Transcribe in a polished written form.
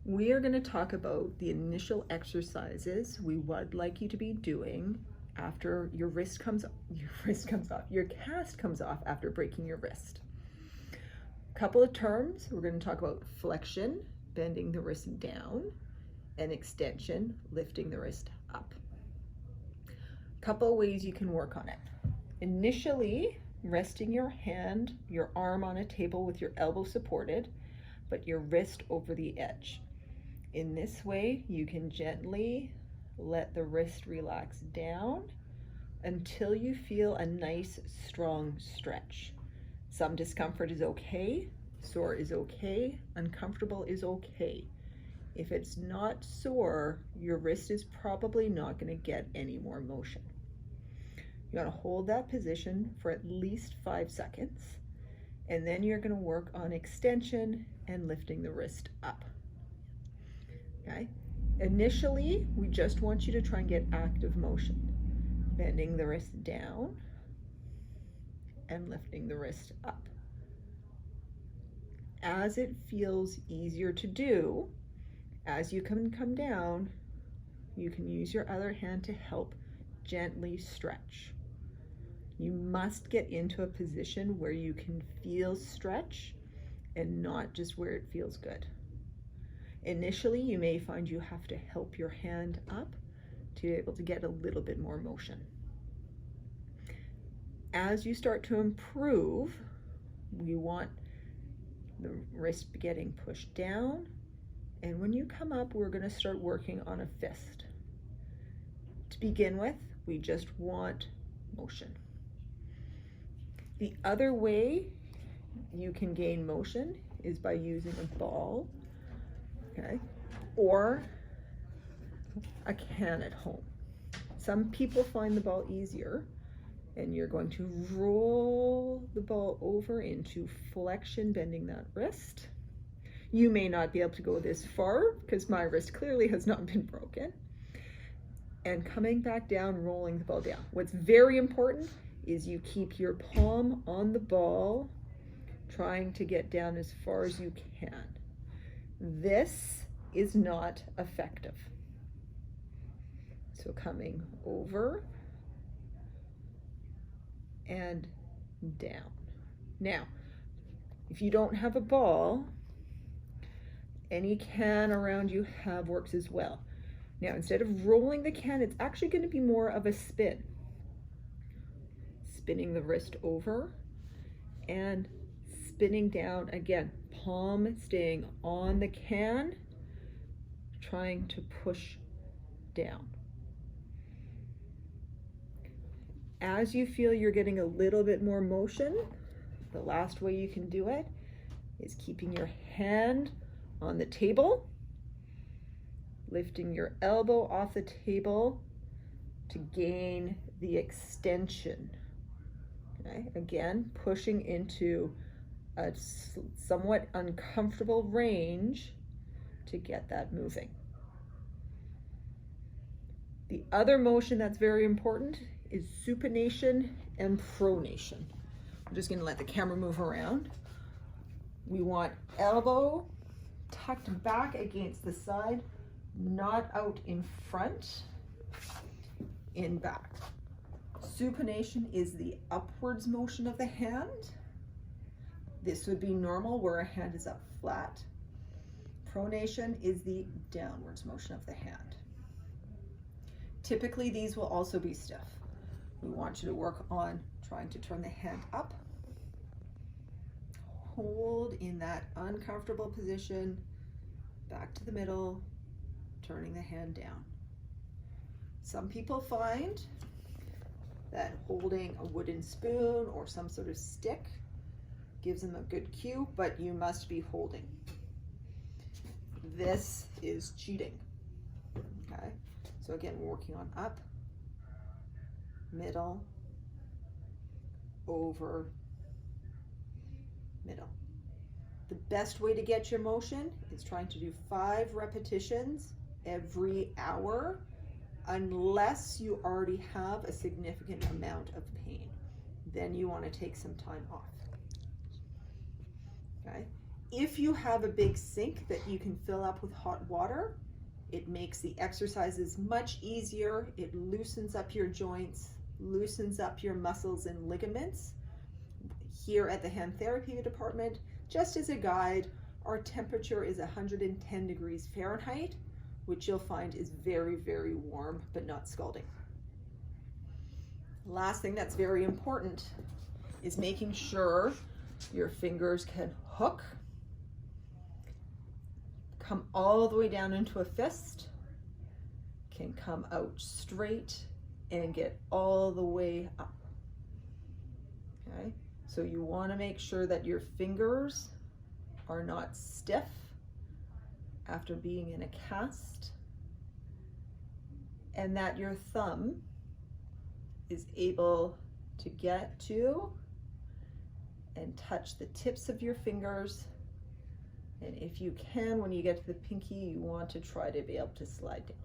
We are going to talk about the initial exercises we would like you to be doing after your cast comes off after breaking your wrist. A couple of terms, we're going to talk about flexion, bending the wrist down, and extension, lifting the wrist up. A couple of ways you can work on it. Initially, resting your arm on a table with your elbow supported, but your wrist over the edge. In this way, you can gently let the wrist relax down until you feel a nice, strong stretch. Some discomfort is okay, sore is okay, uncomfortable is okay. If it's not sore, your wrist is probably not going to get any more motion. You want to hold that position for at least 5 seconds, and then you're going to work on extension and lifting the wrist up. Okay? Initially, we just want you to try and get active motion, bending the wrist down and lifting the wrist up. As it feels easier to do, as you come down, you can use your other hand to help gently stretch. You must get into a position where you can feel stretch and not just where it feels good. Initially, you may find you have to help your hand up to be able to get a little bit more motion. As you start to improve, we want the wrist getting pushed down, and when you come up, we're going to start working on a fist. To begin with, we just want motion. The other way you can gain motion is by using a ball, okay, or a can at home. Some people find the ball easier, and you're going to roll the ball over into flexion, bending that wrist. You may not be able to go this far because my wrist clearly has not been broken. And coming back down, rolling the ball down. What's very important is you keep your palm on the ball, trying to get down as far as you can. This is not effective. So coming over and down. Now, if you don't have a ball, any can around you works as well. Now, instead of rolling the can, it's actually going to be more of a spin. Spinning the wrist over and spinning down again. Palm staying on the can, trying to push down. As you feel you're getting a little bit more motion, the last way you can do it is keeping your hand on the table, lifting your elbow off the table to gain the extension. Okay? Again, pushing into a somewhat uncomfortable range to get that moving. The other motion that's very important is supination and pronation. I'm just going to let the camera move around. We want elbow tucked back against the side, not out in front, in back. Supination is the upwards motion of the hand. This would be normal where a hand is up flat. Pronation is the downwards motion of the hand. Typically, these will also be stiff. We want you to work on trying to turn the hand up. Hold in that uncomfortable position, back to the middle, turning the hand down. Some people find that holding a wooden spoon or some sort of stick gives them a good cue, but you must be holding. This is cheating. Okay, so again, we're working on up, middle, over, middle. The best way to get your motion is trying to do 5 repetitions every hour, unless you already have a significant amount of pain. Then you want to take some time off. Okay? If you have a big sink that you can fill up with hot water, it makes the exercises much easier. It loosens up your joints, loosens up your muscles and ligaments. Here at the hand therapy department, just as a guide, our temperature is 110 degrees Fahrenheit, which you'll find is very, very warm, but not scalding. Last thing that's very important is making sure your fingers can hook, come all the way down into a fist, can come out straight, and get all the way up. Okay, so you want to make sure that your fingers are not stiff after being in a cast, and that your thumb is able to get to and touch the tips of your fingers. And if you can, when you get to the pinky, you want to try to be able to slide down.